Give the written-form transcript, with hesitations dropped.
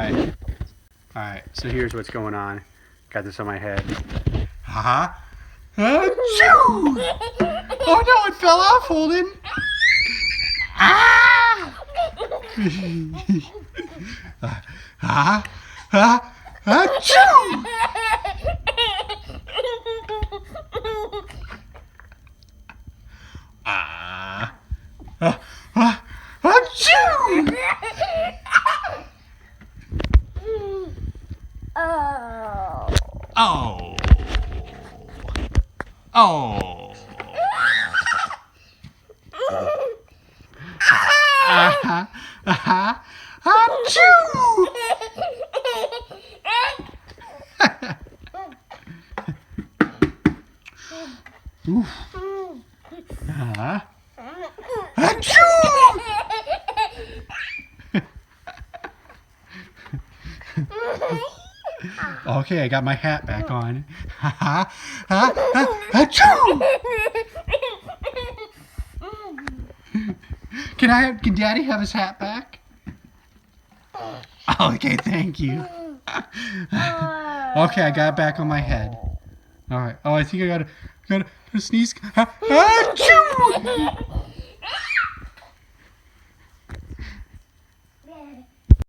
Okay. Alright, so here's what's going on. Got this on my head. Haha. Achoo! Oh no, it fell off, Holden. Ah! Achoo! Achoo! Oh. Oh. Achoo! Achoo! Okay, I got my hat back on. Achoo! Can Daddy have his hat back? Okay, thank you. Okay, I got it back on my head. All right. Oh, I think I gotta sneeze. Achoo!